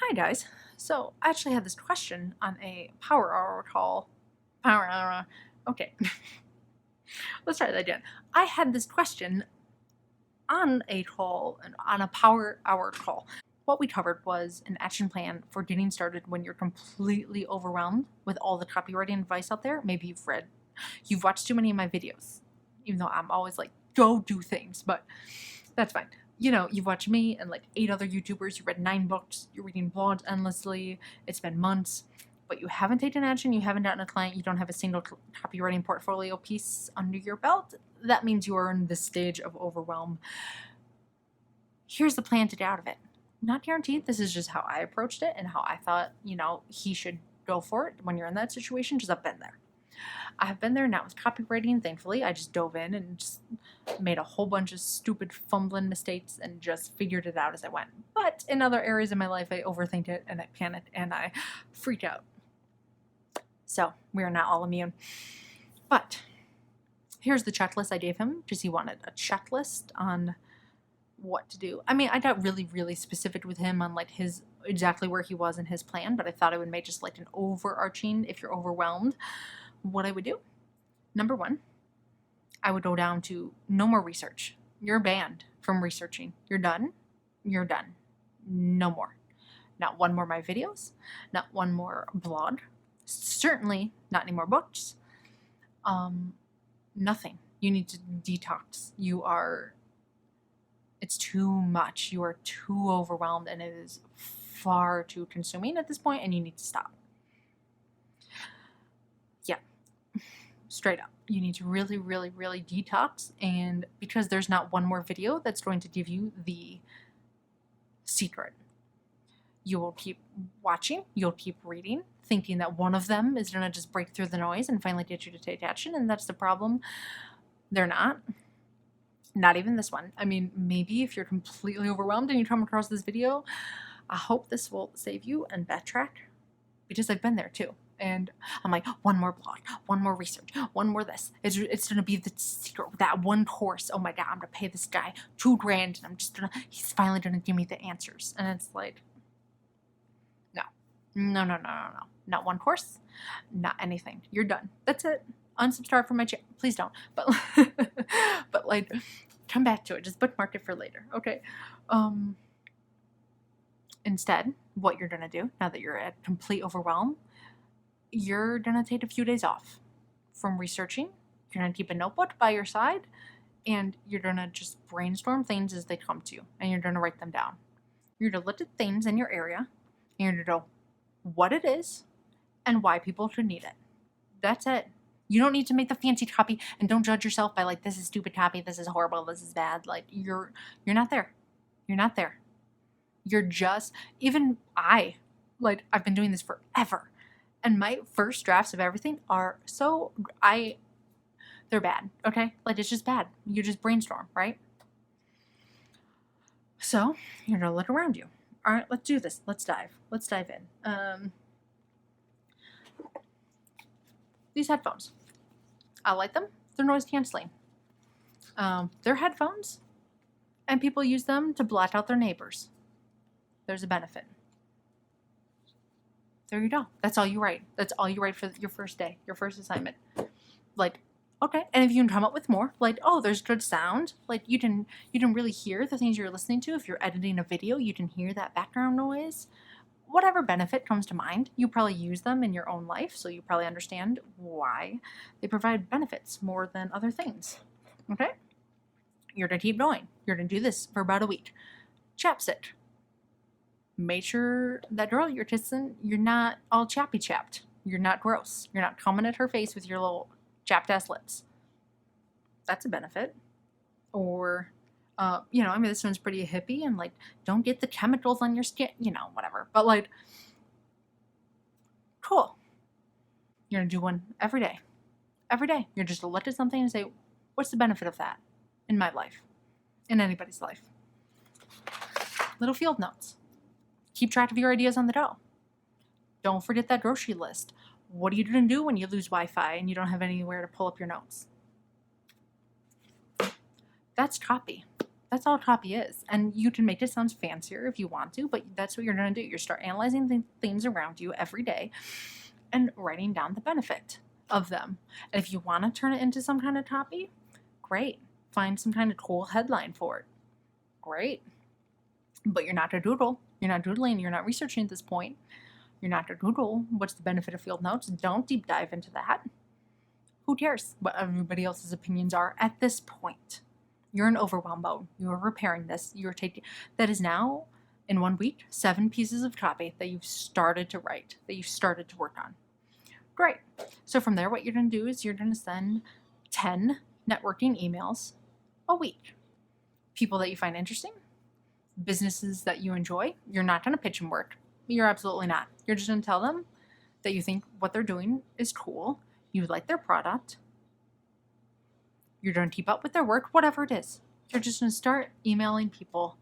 Hi guys. So I actually had this question on a power hour call. Power hour. Okay. Let's try that again. I had this question on a call, on a power hour call. What we covered was an action plan for getting started when you're completely overwhelmed with all the copywriting advice out there. Maybe you've watched too many of my videos, even though I'm always like, go do things, but that's fine. You know, you've watched me and like 8 other YouTubers, you read 9 books, you're reading blogs endlessly, it's been months, but you haven't taken action, you haven't gotten a client, you don't have a single copywriting portfolio piece under your belt. That means you are in this stage of overwhelm. Here's the plan to get out of it. Not guaranteed, this is just how I approached it and how I thought, he should go for it when you're in that situation, because I've been there. I have been there, not with copywriting, thankfully. I just dove in and just made a whole bunch of stupid fumbling mistakes and just figured it out as I went. But in other areas of my life, I overthink it and I panic and I freak out. So we are not all immune. But here's the checklist I gave him, because he wanted a checklist on what to do. I mean, I got really, really specific with him on like exactly where he was in his plan, but I thought I would make just like an overarching, if you're overwhelmed, what I would do. Number 1, I would go down to no more research. You're banned from researching. You're done. You're done. No more. Not one more of my videos. Not one more blog. Certainly not any more books. Nothing. You need to detox. It's too much. You are too overwhelmed and it is far too consuming at this point and you need to stop. Straight up. You need to really, really, really detox, and because there's not one more video that's going to give you the secret. You will keep watching, you'll keep reading, thinking that one of them is going to just break through the noise and finally get you to take action, and that's the problem. They're not. Not even this one. I mean, maybe if you're completely overwhelmed and you come across this video, I hope this will save you and backtrack, because I've been there too. And I'm like, one more blog, one more research, one more this. It's going to be the secret, that one course. Oh my God, I'm going to pay this guy $2,000 and he's finally going to give me the answers. And it's like, no. Not one course, not anything. You're done. That's it. Unsubscribe from my channel. Please don't. But, but like, come back to it. Just bookmark it for later. Okay. Instead, what you're going to do now that you're at complete overwhelm, you're going to take a few days off from researching. You're going to keep a notebook by your side, and you're going to just brainstorm things as they come to you, and you're going to write them down. You're going to look at things in your area, and you're going to know what it is and why people should need it. That's it. You don't need to make the fancy copy, and don't judge yourself by like, this is stupid copy, this is horrible, this is bad. Like, you're not there. You're not there. You're just, even I've been doing this forever. And my first drafts of everything are they're bad, okay? Like, it's just bad. You just brainstorm, right? So, you're gonna look around you. All right, let's do this. Let's dive in. These headphones. I like them. They're noise canceling. They're headphones, and people use them to block out their neighbors. There's a benefit. There you go. That's all you write. That's all you write for your first day, your first assignment. Like, okay. And if you can come up with more, like, oh, there's good sound. Like, you can really hear the things you're listening to. If you're editing a video, you can hear that background noise. Whatever benefit comes to mind, you probably use them in your own life, so you probably understand why they provide benefits more than other things. Okay? You're going to keep going. You're going to do this for about a week. Chaps it. Make sure that girl you're kissing, you're not all chappy-chapped. You're not gross. You're not coming at her face with your little chapped-ass lips. That's a benefit. Or, this one's pretty hippie and, like, don't get the chemicals on your skin, whatever. But, like, cool. You're going to do one every day. Every day. You're just going to look at something and say, what's the benefit of that in my life? In anybody's life? Little field notes. Keep track of your ideas on the go. Don't forget that grocery list. What are you going to do when you lose Wi-Fi and you don't have anywhere to pull up your notes? That's copy. That's all copy is. And you can make it sound fancier if you want to, but that's what you're going to do. You start analyzing the things around you every day and writing down the benefit of them. And if you want to turn it into some kind of copy, great. Find some kind of cool headline for it. Great. But you're not a doodle. You're not doodling. You're not researching at this point. You're not a doodle. What's the benefit of field notes? Don't deep dive into that. Who cares what everybody else's opinions are at this point? You're in overwhelm mode. You're repairing this. You're taking that is now in 1 week 7 pieces of copy that you've started to write, that you've started to work on. Great. So from there, what you're going to do is you're going to send 10 networking emails a week. People that you find interesting, businesses that you enjoy. You're not going to pitch them work. You're absolutely not. You're just going to tell them that you think what they're doing is cool. You like their product. You're going to keep up with their work, whatever it is. You're just going to start emailing people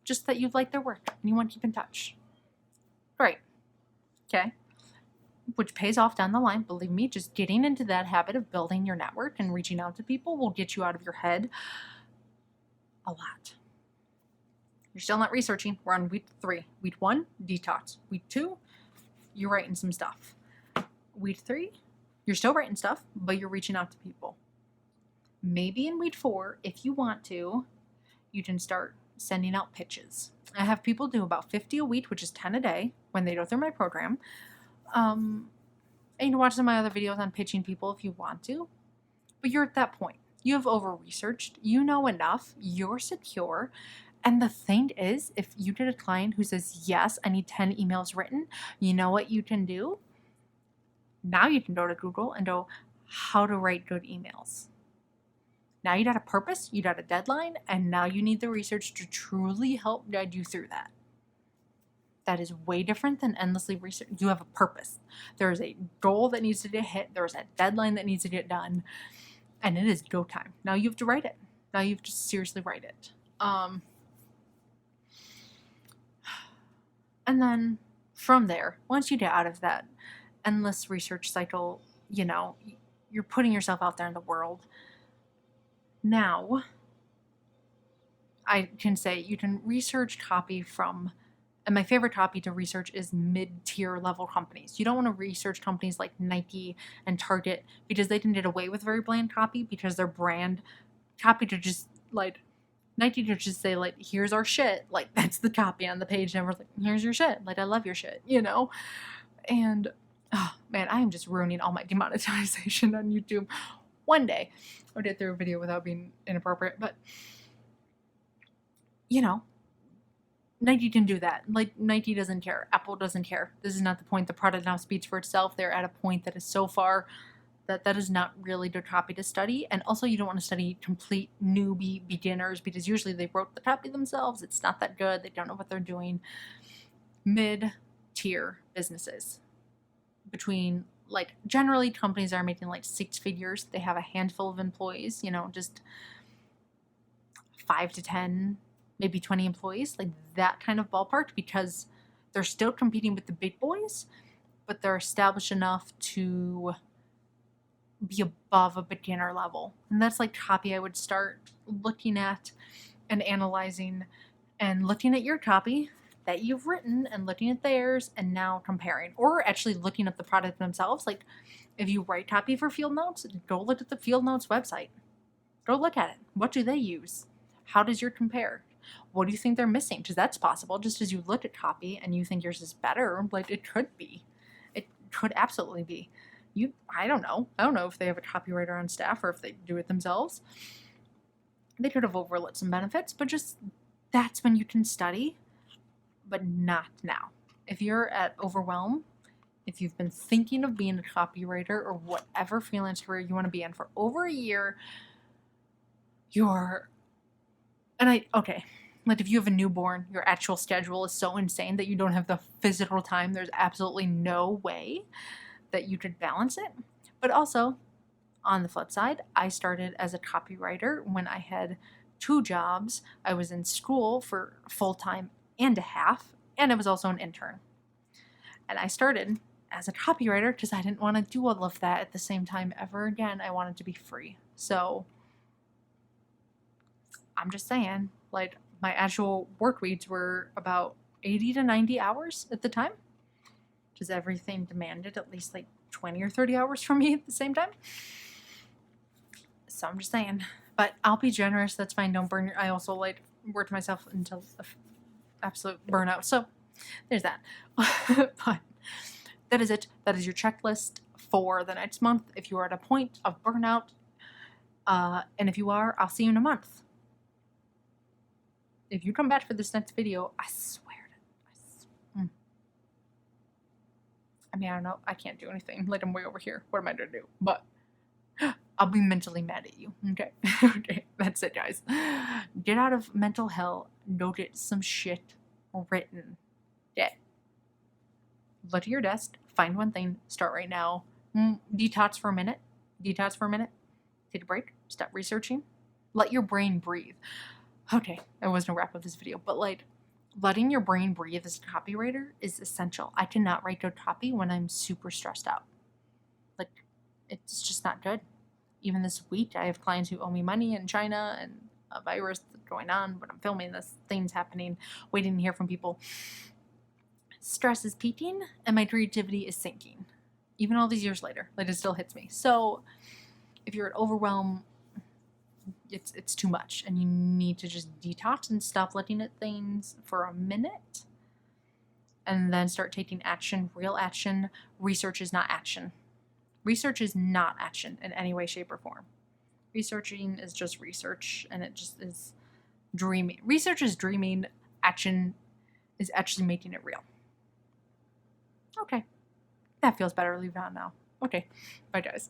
just that you like their work and you want to keep in touch. Great. Okay. Which pays off down the line. Believe me, just getting into that habit of building your network and reaching out to people will get you out of your head a lot. You're still not researching. We're on week 3. Week 1, detox. Week 2, you're writing some stuff. Week 3, you're still writing stuff, but you're reaching out to people. Maybe in week 4, if you want to, you can start sending out pitches. I have people do about 50 a week, which is 10 a day when they go through my program. And you can watch some of my other videos on pitching people if you want to. But you're at that point. You have over-researched. You know enough. You're secure. And the thing is, if you get a client who says, yes, I need 10 emails written, you know what you can do? Now you can go to Google and go, how to write good emails. Now you got a purpose, you got a deadline, and now you need the research to truly help guide you through that. That is way different than endlessly research. You have a purpose. There is a goal that needs to get hit. There is a deadline that needs to get done. And it is go time. Now you have to write it. Now you have to seriously write it. And then from there, once you get out of that endless research cycle, you know, you're putting yourself out there in the world. Now, I can say you can research copy from, and my favorite copy to research is mid-tier level companies. You don't want to research companies like Nike and Target because they can get away with very bland copy because their brand copy to just like, Nike could just say like, here's our shit. Like that's the copy on the page. And we're like, here's your shit. Like, I love your shit, you know? And oh man, I am just ruining all my demonetization on YouTube. One day I'll get through a video without being inappropriate, but you know, Nike can do that. Like Nike doesn't care. Apple doesn't care. This is not the point. The product now speaks for itself. They're at a point that is so far that is not really the copy to study. And also you don't want to study complete newbie beginners because usually they wrote the copy themselves. It's not that good. They don't know what they're doing. Mid-tier businesses between like generally companies are making like 6 figures. They have a handful of employees, you know, just 5 to 10, maybe 20 employees, like that kind of ballpark, because they're still competing with the big boys, but they're established enough to be above a beginner level. And that's like copy I would start looking at and analyzing and looking at your copy that you've written and looking at theirs and now comparing, or actually looking at the product themselves. Like if you write copy for Field Notes, go look at the Field Notes website. Go look at it. What do they use? How does yours compare? What do you think they're missing? Because that's possible. Just as you look at copy and you think yours is better, like it could be. It could absolutely be. I don't know. I don't know if they have a copywriter on staff or if they do it themselves. They could have overlooked some benefits, but just that's when you can study, but not now. If you're at overwhelm, if you've been thinking of being a copywriter or whatever freelance career you want to be in for over a year, like if you have a newborn, your actual schedule is so insane that you don't have the physical time. There's absolutely no way that you could balance it. But also, on the flip side, I started as a copywriter when I had 2 jobs. I was in school for full-time and a half, and I was also an intern. And I started as a copywriter because I didn't want to do all of that at the same time ever again. I wanted to be free. So I'm just saying, like, my actual work weeks were about 80 to 90 hours at the time, because everything demanded at least like 20 or 30 hours from me at the same time. So I'm just saying, but I'll be generous. That's fine. Don't burn your, I also like worked myself until absolute burnout. So there's that. But that is it. That is your checklist for the next month. If you are at a point of burnout, and if you are, I'll see you in a month. If you come back for this next video, I swear to, I mean, I don't know. I can't do anything. Like, I'm way over here. What am I going to do? But I'll be mentally mad at you. Okay. Okay. That's it, guys. Get out of mental hell. Go get some shit written. Get. Look at your desk. Find one thing. Start right now. Detox for a minute. Detox for a minute. Take a break. Stop researching. Let your brain breathe. Okay. I was going to wrap up this video. But, like, letting your brain breathe as a copywriter is essential. I cannot write good copy when I'm super stressed out. Like, it's just not good. Even this week, I have clients who owe me money in China and a virus going on, but I'm filming this, things happening, waiting to hear from people. Stress is peaking and my creativity is sinking. Even all these years later, like, it still hits me. So if you're at overwhelm, it's too much and you need to just detox and stop looking at things for a minute and then start taking action, real action. Research is not action. Research is not action in any way, shape, or form. Researching is just research, and it just is dreaming. Research is dreaming. Action is actually making it real. Okay. That feels better. Leave it on now. Okay. Bye, guys.